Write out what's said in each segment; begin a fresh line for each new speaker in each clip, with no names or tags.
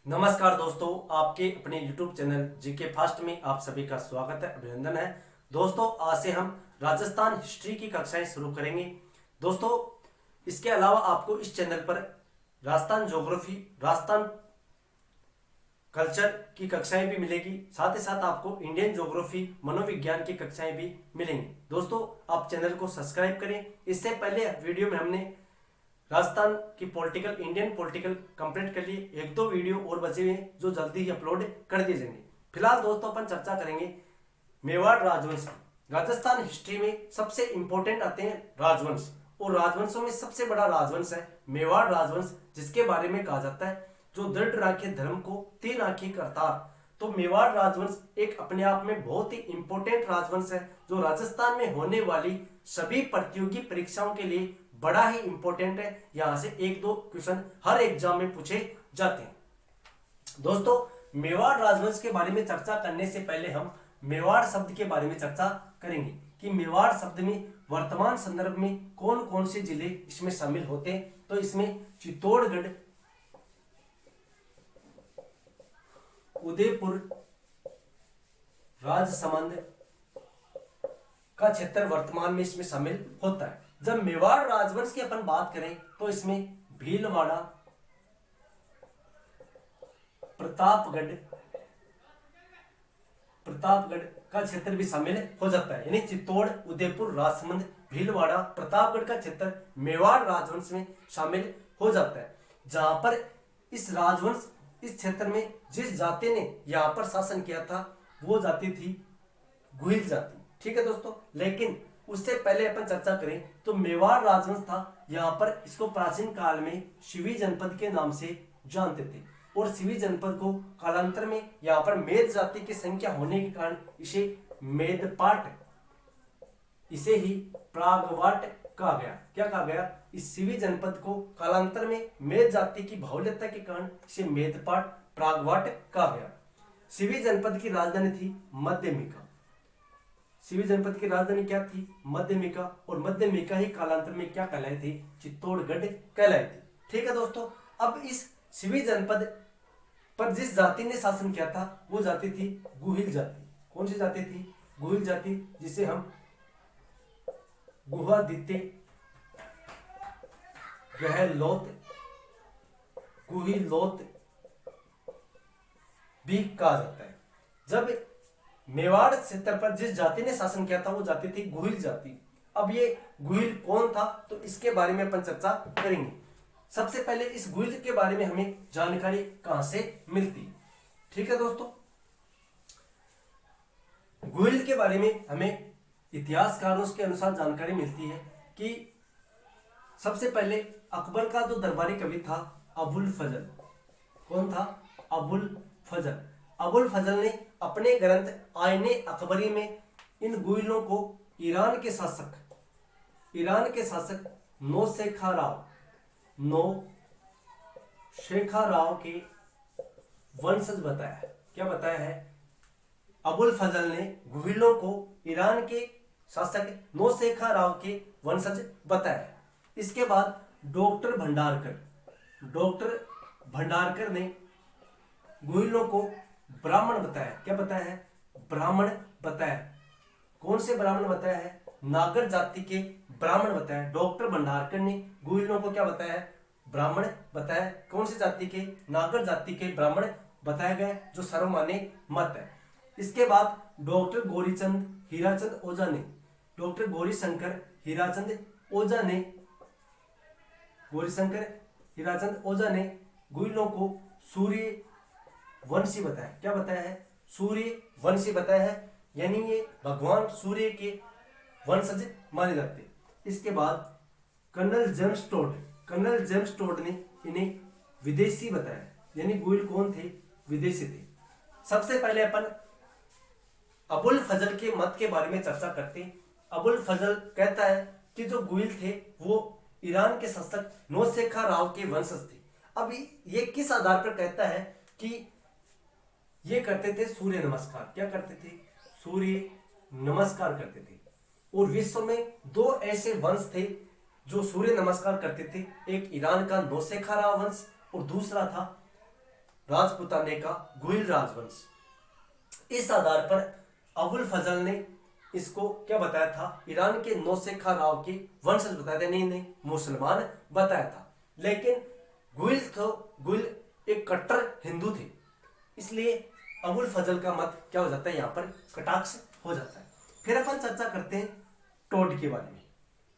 नमस्कार दोस्तों, आपके अपने YouTube चैनल जीके फास्ट में आप सभी का स्वागत है, अभिनंदन है। दोस्तों, आज से हम राजस्थान हिस्ट्री की कक्षाएं शुरू करेंगे। दोस्तों, इसके अलावा आपको इस चैनल पर राजस्थान ज्योग्राफी, राजस्थान कल्चर की कक्षाएं भी मिलेगी। साथ ही साथ आपको इंडियन ज्योग्राफी, मनोविज्ञान की कक्षाएं भी मिलेंगी। दोस्तों, आप चैनल को सब्सक्राइब करें। इससे पहले वीडियो में हमने राजस्थान की पॉलिटिकल, इंडियन पॉलिटिकल कंप्लीट कर लिए। एक दो वीडियो और बचे हुए हैं जो जल्दी ही अपलोड कर दिए जाएंगे। फिलहाल दोस्तों, अपन चर्चा करेंगे मेवाड़ राजवंश की। राजस्थान हिस्ट्री में सबसे इंपॉर्टेंट आते हैं राजवंश, और राजवंशों में सबसे बड़ा राजवंश है मेवाड़ राजवंश, जिसके बारे में कहा जाता है जो दृढ़ राखे धर्म को तीन आंखें करतार। तो मेवाड़ राजवंश एक अपने आप में बहुत ही इंपॉर्टेंट राजवंश है, जो राजस्थान में होने वाली सभी प्रतियोगी परीक्षाओं के लिए बड़ा ही इंपॉर्टेंट है। यहां से एक दो क्वेश्चन हर एग्जाम में पूछे जाते हैं। दोस्तों, मेवाड़ राजवंश के बारे में चर्चा करने से पहले हम मेवाड़ शब्द के बारे में चर्चा करेंगे कि मेवाड़ शब्द में वर्तमान संदर्भ में कौन कौन से जिले इसमें शामिल होते हैं। तो इसमें चित्तौड़गढ़, उदयपुर, राजसमंद का क्षेत्र वर्तमान में इसमें शामिल होता है। जब मेवाड़ राजवंश की अपन बात करें तो इसमें भीलवाड़ा, प्रतापगढ़ का क्षेत्र भी शामिल हो जाता है। यानी चित्तौड़, उदयपुर, राजसमंद, भीलवाड़ा, प्रतापगढ़ का क्षेत्र मेवाड़ राजवंश में शामिल हो जाता है। जहां पर इस राजवंश, इस क्षेत्र में जिस जाति ने यहां पर शासन किया था वो जाति थी गुहिल जाति। ठीक है दोस्तों, लेकिन उससे पहले अपन चर्चा करें तो मेवाड़ राजवंश था, यहाँ पर इसको प्राचीन काल में शिवी जनपद के नाम से जानते थे, और शिवी जनपद को कालांतर में यहाँ पर मेद जाति की संख्या होने के कारण इसे मेदपाट, इसे ही प्रागवाट कहा गया। क्या कहा गया? इस शिवी जनपद को कालांतर में मेद जाति की बाहुल्यता के कारण इसे मेदपाट, प्रागवाट कहा गया। शिवी जनपद की राजधानी थी मध्यमिका। शिवी जनपद की राजधानी क्या थी? मध्यमिका, और मध्यमिका ही कालांतर में क्या कहलाई थी? चित्तौड़गढ़ कहलाई थी। ठीक है दोस्तों, अब इस शिवी जनपद पर जिस जाति ने शासन किया था वो जाति थी गुहिल जाति। कौन सी जाति थी? गुहिल जाति, जिसे हम गुहादित्य, गहलोत, गुहिलोत भी कहा जाता है। जब मेवाड़ क्षेत्र पर जिस जाति ने शासन किया था वो जाति थी गुहिल जाति। अब ये गुहिल कौन था तो इसके बारे में अपन चर्चा करेंगे। सबसे पहले इस गुहिल के बारे में हमें जानकारी कहां से मिलती है? ठीक है दोस्तों, गुहिल के बारे में हमें इतिहासकारों के अनुसार जानकारी मिलती है कि सबसे पहले अकबर का जो दरबारी कवि था अबुल फजल। कौन था? अबुल फजल। अबुल फजल ने अपने ग्रंथ आईने अकबरी में इन गुहिलों को ईरान के शासक नौशेखा राव के वंशज बताया है। क्या बताया है? अबुल फजल ने गुहिलों को ईरान के शासक नौशेखा राव के वंशज बताया है। इसके बाद डॉक्टर भंडारकर ने गुहिलों को ब्राह्मण बताया। क्या बताया है? ब्राह्मण बताया। कौन से ब्राह्मण बताया है? नागर जाति के ब्राह्मण बताया। डॉक्टर भंडारकर ने गुहिलों को क्या बताया है? ब्राह्मण बताया। कौन सी जाति के? नागर जाति के ब्राह्मण बताया गया, जो सर्वमान्य मत है। इसके बाद डॉक्टर गौरीशंकर हीराचंद ओझा ने गुहिलों को सूर्य वंशी बताया। क्या बताया है? सूर्य वंशी बताया है, यानी ये भगवान सूर्य के वंशज माने जाते। इसके बाद कर्नल जेम्स टोड ने इन्हें विदेशी बताया, यानी गुहिल कौन थे? विदेशी थे। सबसे पहले अपन अबुल फजल के मत के बारे में चर्चा करते हैं। अबुल फजल कहता है कि जो गुहिल थे वो ईरान के शासक नौशेखा राव के वंशज थे। अब ये किस आधार पर कहता है कि ये करते थे सूर्य नमस्कार। क्या करते थे? सूर्य नमस्कार करते थे। और विश्व में दो ऐसे वंश थे जो सूर्य नमस्कार करते थे। एक ईरान का नौशेखा राव वंश और दूसरा था राजपुताने का गुइल राजवंश। इस आधार पर अबुल फजल ने इसको क्या बताया था, ईरान के नौशेखा राव के वंशज बताया था, नहीं मुसलमान बताया था। लेकिन गुइल एक कट्टर हिंदू थे, इसलिए अबुल फजल का मत क्या हो जाता है, यहाँ पर कटाक्ष हो जाता है। फिर अपन चर्चा करते हैं टोड के बारे में।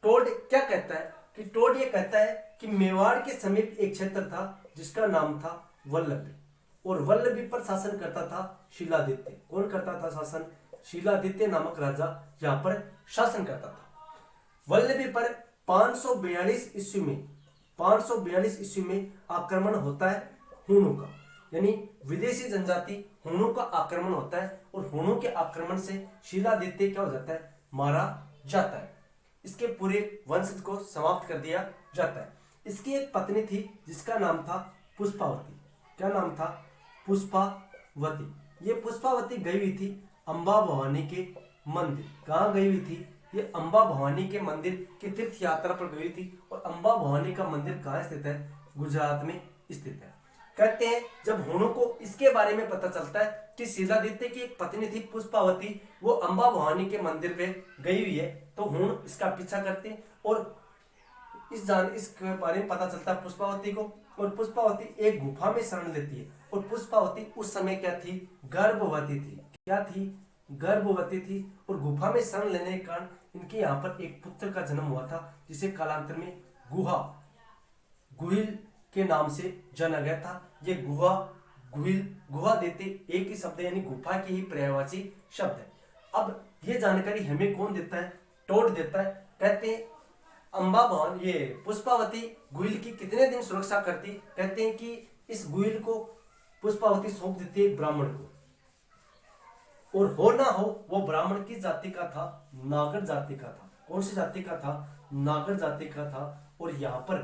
टोड क्या कहता है कि टोड ये कहता है कि मेवाड़ के समीप एक क्षेत्र था जिसका नाम था वल्लभी, और वल्लभी पर शासन करता था शीलादित्य। कौन करता था शासन? शीलादित्य नामक राजा यहाँ पर शासन करता था। वल्लभी पर 542 ईस्वी में आक्रमण होता है हुणों का, यानी विदेशी जनजाति हुणों का आक्रमण होता है, और हुणों के आक्रमण से शीलादित्य क्या हो जाता है, मारा जाता है। इसके पूरे वंश को समाप्त कर दिया जाता है। इसकी एक पत्नी थी जिसका नाम था पुष्पावती। क्या नाम था? पुष्पावती। ये पुष्पावती गई हुई थी अंबा भवानी के मंदिर। कहाँ गई हुई थी? ये अंबा भवानी के मंदिर की तीर्थ यात्रा पर गई थी। और अंबा भवानी का मंदिर कहाँ स्थित है? गुजरात में स्थित है। कहते हैं जब हुणों को इसके बारे में पता चलता है कि शीलादित्य की एक पत्नी थी पुष्पावती, वो अंबा भवानी के मंदिर पे गई हुई है, तो हुण इसका पीछा करते हैं और इसके बारे में पता चलता है पुष्पावती को, और पुष्पावती एक गुफा में शरण लेती है। और पुष्पावती उस समय क्या थी? गर्भवती थी। क्या थी? गर्भवती थी। और गुफा में शरण लेने के कारण इनके यहाँ पर एक पुत्र का जन्म हुआ था, जिसे कालांतर में गुहिल के नाम से जाना गया था। ये गुहा देते एक ही शब्द है, यानी गुफा की ही पर्यायवाची शब्द है। अब ये जानकारी हमें कौन देता है? टोड देता है। कहते हैं अंबा भवन ये पुष्पावती गुइल की कितने दिन सुरक्षा करती? कहते हैं कि इस गुइल को पुष्पावती सौंप देती है ब्राह्मण को, और हो ना हो वो ब्राह्मण किस जाति का था? नागर जाति का था। कौन सी जाति का था? नागर जाति का था। और यहाँ पर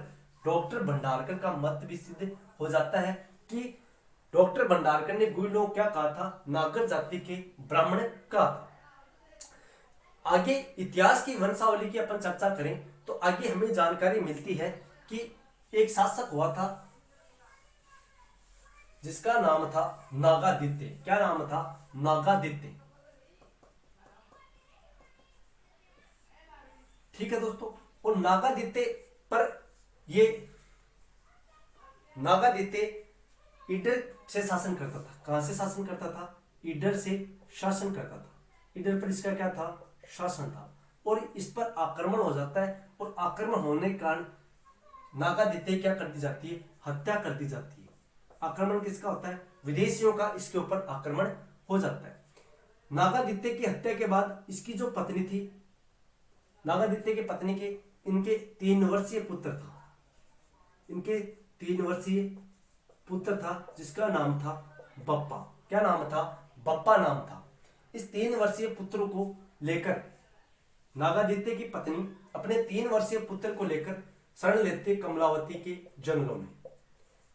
डॉक्टर भंडारकर का मत भी सिद्ध हो जाता है कि डॉक्टर भंडारकर ने गुइलों क्या कहा था? नागर जाति के ब्राह्मण कहा था। आगे इतिहास की वंशावली की अपन चर्चा करें तो आगे हमें जानकारी मिलती है कि एक शासक हुआ था जिसका नाम था नागादित्य। क्या नाम था? नागादित्य। ठीक है दोस्तों। और नागादित्य पर ये नागादित्य ईडर से शासन करता था। कहां से शासन करता था? ईडर से शासन करता था। ईडर पर इसका क्या था? शासन था। और इस पर आक्रमण हो जाता है, और आक्रमण होने के कारण नागादित्य क्या कर दी जाती है? हत्या कर दी जाती है। आक्रमण किसका होता है? विदेशियों का इसके ऊपर आक्रमण हो जाता है। नागादित्य की हत्या के बाद इसकी जो पत्नी थी, नागादित्य की पत्नी के इनके 3 वर्षीय पुत्र था। इनके 3 वर्षीय पुत्र था जिसका नाम था बप्पा। क्या नाम था? बप्पा नाम था। इस 3 वर्षीय पुत्र को लेकर नागादित्य की पत्नी अपने 3 वर्षीय पुत्र को लेकर शरण लेते कमलावती के जंगलों में।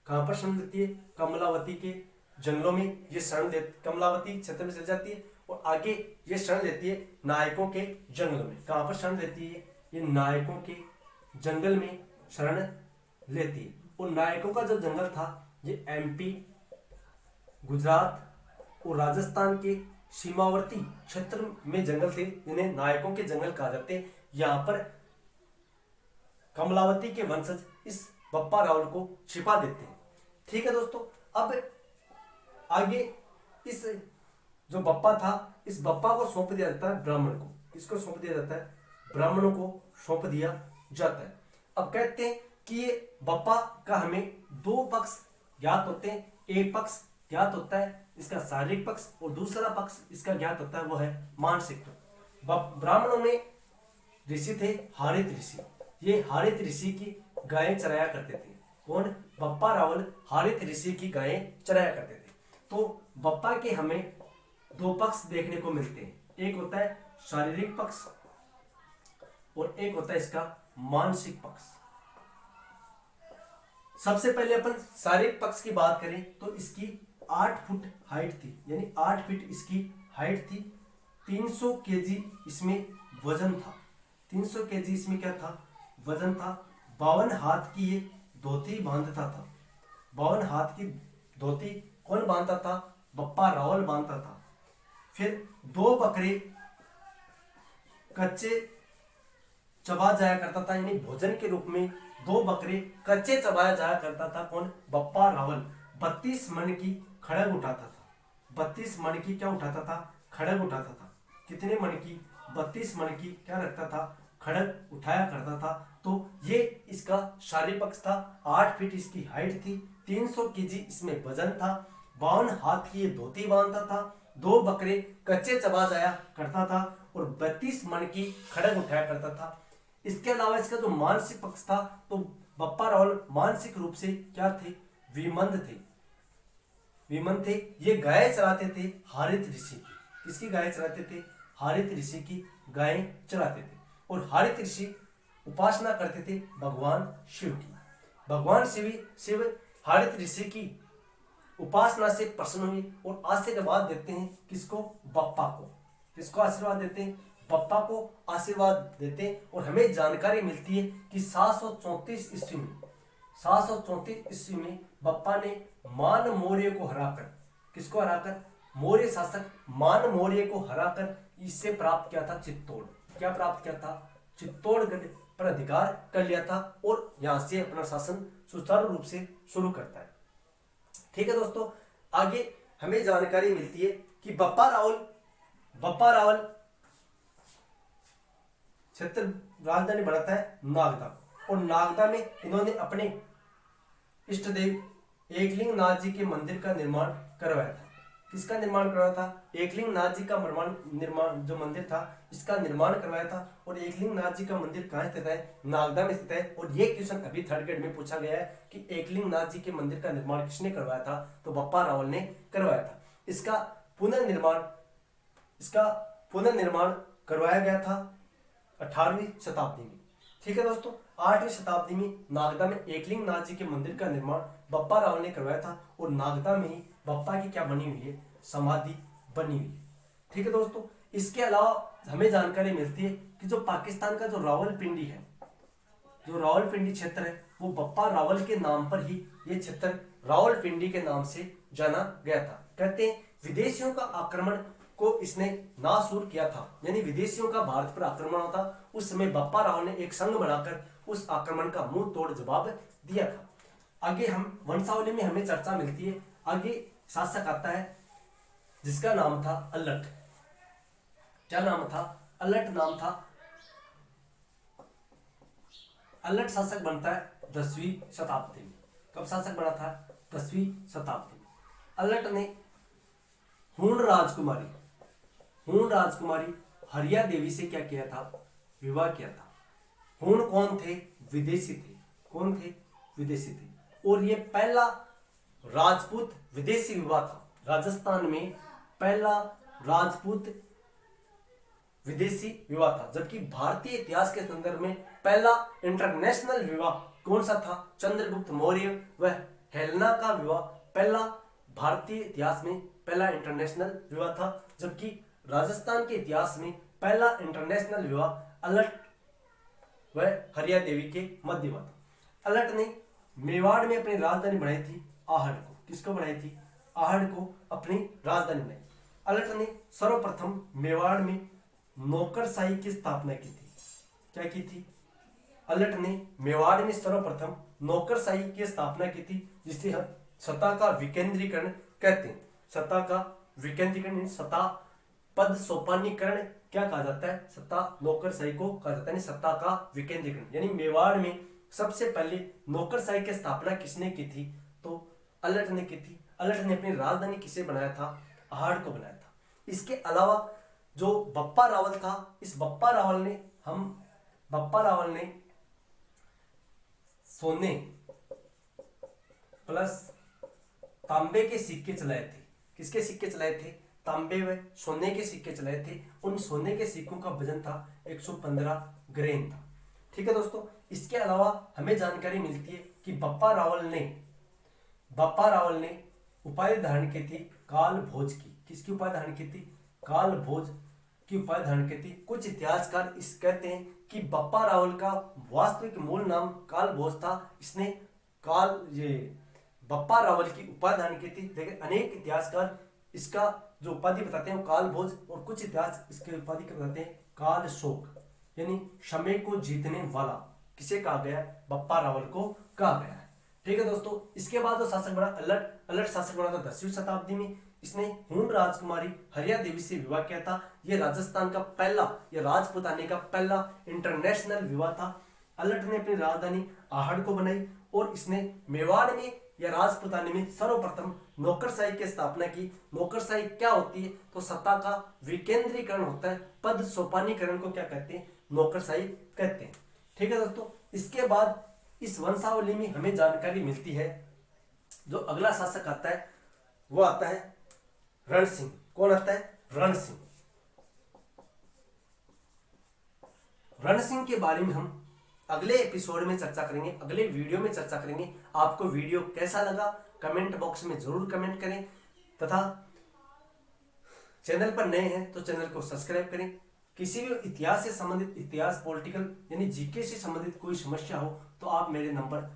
कहां पर शरण लेती है? कमलावती के जंगलों में ये शरण लेती, कमलावती क्षेत्र में चल जाती है और आगे ये शरण लेती है नायकों के जंगलों में। कहां पर शरण लेती है? ये नायकों के जंगल में शरण लेती है। और नायकों का जो जंगल था ये एमपी, गुजरात और राजस्थान के सीमावर्ती क्षेत्र में जंगल थे, जिन्हें नायकों के जंगल कहा जाते हैं। यहाँ पर कमलावती के वंशज इस बप्पा रावल को छिपा देते हैं। ठीक है दोस्तों। अब आगे इस जो बप्पा था, इस बप्पा को सौंप दिया जाता है ब्राह्मण को। किसको सौंप दिया जाता है? ब्राह्मणों को सौंप दिया जाता है। अब कहते हैं कि ये बप्पा का हमें 2 पक्ष ज्ञात होते हैं। एक पक्ष ज्ञात होता है इसका शारीरिक पक्ष, और दूसरा पक्ष इसका ज्ञात होता है वो है मानसिक। ब्राह्मणों में ऋषि थे हारित ऋषि। ये हारित ऋषि की गायें चराया करते थे। कौन? बप्पा रावल हारित ऋषि की गायें चराया करते थे। तो बप्पा के हमें 2 पक्ष देखने को मिलते हैं। एक होता है शारीरिक पक्ष और एक होता है इसका मानसिक पक्ष। सबसे पहले अपन शारीरिक पक्ष की बात करें तो इसकी 8 फुट हाइट थी, यानी 8 फीट इसकी हाइट थी। 300 केजी इसमें वजन था। 300 केजी इसमें क्या था? वजन था। 52 हाथ की ये धोती बांधता था। 52 हाथ की धोती कौन बांधता था? बप्पा रावल बांधता था। फिर 2 बकरे कच्चे चबा जाया करता था, यानी भोजन के रूप में 2 बकरे कच्चे चबाया जाया करता था। कौन? बप्पा रावल। 32 मन की खड़ग उठाता था। 32 मन की क्या उठाता था? खड़ग उठाता था। कितने मन की? 32 मन की क्या रखता था? खड़ग उठाया करता था। तो ये इसका शारीरिक पक्ष था। 8 फीट इसकी हाइट थी, 300 केजी इसमें वजन था, 52 हाथ की ये धोती बांधता था, 2 बकरे कच्चे चबा जाया करता था और 32 मन की खड़ग उठाया करता था। इसके अलावा इसका जो मानसिक पक्ष था, तो बप्पा रावल मानसिक रूप से क्या थे? विमंद थे। विमंद थे। ये गाय चराते थे हारित ऋषि की। किसकी गाय चराते थे? हारित ऋषि की गायें चराते थे। और हारित ऋषि उपासना करते थे भगवान शिव की। भगवान शिव हारित ऋषि की उपासना से प्रसन्न हुए और आशीर्वाद देते हैं। किसको? बप्पा को। किसको आशीर्वाद देते हैं? बप्पा को आशीर्वाद देते हैं। और हमें जानकारी मिलती है कि 734 ईस्वी में 734 ईस्वी में बप्पा ने मान मौर्य को हराकर, किसको हराकर? मौर्य शासक मान मौर्य को हराकर इससे प्राप्त किया था चित्तौड़। क्या प्राप्त किया था? चित्तौड़गढ़ पर अधिकार कर लिया था और यहां से अपना शासन सुचारू रूप से शुरू करता है। ठीक है दोस्तों, आगे हमें जानकारी मिलती है कि बप्पा रावल क्षेत्र राजधानी बनाता है नागदा। और नागदा में इन्होंने अपने इष्ट देव एकलिंग नाथ जी के मंदिर का निर्माण करवाया था। किसका निर्माण करवाया था? एकलिंग नाथ जी का निर्माण जो मंदिर था, इसका निर्माण करवाया था। और एकलिंग नाथ जी का मंदिर कहाँ स्थित है? नागदा में स्थित है। और ये क्वेश्चन अभी 3rd ग्रेड में पूछा गया है कि एकलिंग नाथ जी के मंदिर का निर्माण किसने करवाया था? तो बप्पा रावल ने करवाया था। इसका पुनर्निर्माण करवाया गया था 18वीं शताब्दी में। ठीक है दोस्तों, 8वीं शताब्दी में नागदा में एकलिंग नाथ जी के मंदिर का निर्माण बप्पा रावल ने करवाया था। और नागदा में ही बप्पा की क्या बनी हुई है? समाधि बनी हुई है। ठीक है दोस्तों, इसके अलावा हमें जानकारी मिलती है कि जो पाकिस्तान का जो रावलपिंडी है, जो रावलपिंडी क्षेत्र है, वो बप्पा रावल के नाम पर ही ये क्षेत्र रावलपिंडी के नाम से जाना गया था। कहते हैं विदेशियों का आक्रमण को इसने नासूर किया था, यानी विदेशियों का भारत पर आक्रमण होता, उस समय बप्पा रावल ने एक संघ बनाकर उस आक्रमण का मुंह तोड़ जवाब दिया था। आगे हम वंशावली में हमें चर्चा मिलती है। आगे शासक आता है जिसका नाम था अल्लट। क्या नाम था? अल्लट नाम था। अल्लट शासक बनता है 10वीं शताब्दी में। कब शासक बना था? 10वीं शताब्दी में। अल्लट ने हूण राजकुमारी हरिया देवी से क्या किया था? विवाह किया था। हूण कौन थे? विदेशी थे। कौन थे? विदेशी थे। और ये पहला राजपूत विदेशी विवाह था। राजस्थान में पहला राजपूत विदेशी विवाह था। जबकि भारतीय इतिहास के संदर्भ में पहला इंटरनेशनल विवाह कौन सा था? चंद्रगुप्त मौर्य व हेलेना का विवाह पहला भारतीय इतिहास में पहला इंटरनेशनल विवाह था। जबकि राजस्थान के इतिहास में पहला इंटरनेशनल विवाह अल्लट व हरिया देवी के मध्य हुआ था। अल्लट ने मेवाड़ में अपनी राजधानी बनाई थी आहड़ को। किसको बनाई थी? आहड़ को अपनी राजधानी बनाई। अल्लट ने सर्वप्रथम मेवाड़ में नौकरशाही की स्थापना की थी। क्या की थी? अल्लट ने मेवाड़ में सर्वप्रथम नौकरशाही की स्थापना की थी, जिसे हम सत्ता का विकेंद्रीकरण कहते हैं। सत्ता का विकेंद्रीकरण, सत्ता पद सोपानीकरण क्या कहा जाता है? सत्ता नौकरशाही को कहा जाता है, सत्ता का विकेंद्रीकरण। यानी मेवाड़ में सबसे पहले नौकरशाही की स्थापना किसने की थी? तो अल्लट ने की थी। अल्लट ने अपनी राजधानी किसे बनाया था? आहड़ को बनाया था। इसके अलावा जो बप्पा रावल था, इस बप्पा रावल ने सोने प्लस तांबे के सिक्के चलाए थे। किसके सिक्के चलाए थे? तांबे व सोने के सिक्के चलाए थे। उन सोने के सिक्कों का वजन था 115 ग्रेन था। ठीक है दोस्तों, इसके अलावा हमें जानकारी मिलती है कि बप्पा रावल ने उपाधि धारण की थी काल भोज की। किसकी उपाधि धारण की थी? काल भोज की उपाधि धारण की थी। कुछ इतिहासकार इस कहते हैं कि बप्पा रावल का वास्तविक मूल नाम काल भोज था। इसने बप्पा रावल की उपाधि दान की थी, लेकिन अनेक इतिहासकार इसका जो उपाधि बताते हैं वो काल भोज, और कुछ इतिहास इसके उपाधि के बताते हैं काल शोक, यानी समय को जीतने वाला किसे कहा गया? बप्पा रावल को कहा गया है। ठीक है दोस्तों, इसके बाद जो शासक बना अलट शासक बना था 10वीं शताब्दी में। इसने हूण राजकुमारी हरिया देवी से विवाह किया था। यह राजस्थान का पहला, यह राजपुताने का पहला इंटरनेशनल विवाह था। अलट ने अपनी राजधानी आहड़ को बनाई और इसने मेवाड़ में या राजपुताने में सर्वप्रथम नौकरशाही की स्थापना की। नौकरशाही क्या होती है? तो सत्ता का विकेंद्रीकरण होता है। पद सोपानीकरण को क्या कहते हैं? नौकरशाही कहते हैं। ठीक है दोस्तों, इसके बाद इस वंशावली में हमें जानकारी मिलती है, जो अगला शासक आता है वो आता है रण सिंह। कौन आता है? रण सिंह। रण सिंह के बारे में हम अगले एपिसोड में चर्चा करेंगे, अगले वीडियो में चर्चा करेंगे। आपको वीडियो कैसा लगा कमेंट बॉक्स में जरूर कमेंट करें, तथा चैनल पर नए हैं तो चैनल को सब्सक्राइब करें। किसी भी इतिहास से संबंधित, इतिहास पॉलिटिकल यानी जीके से संबंधित कोई समस्या हो तो आप मेरे नंबर,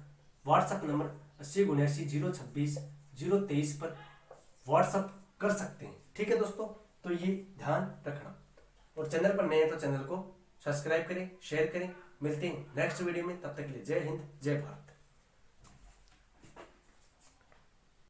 व्हाट्सएप नंबर 8079 026 023 पर व्हाट्सएप कर सकते हैं। ठीक है दोस्तों, तो ये ध्यान रखना, और चैनल पर नए हैं तो चैनल को सब्सक्राइब करें, शेयर करें। मिलते हैं नेक्स्ट वीडियो में, तब तक के लिए जय हिंद जय भारत।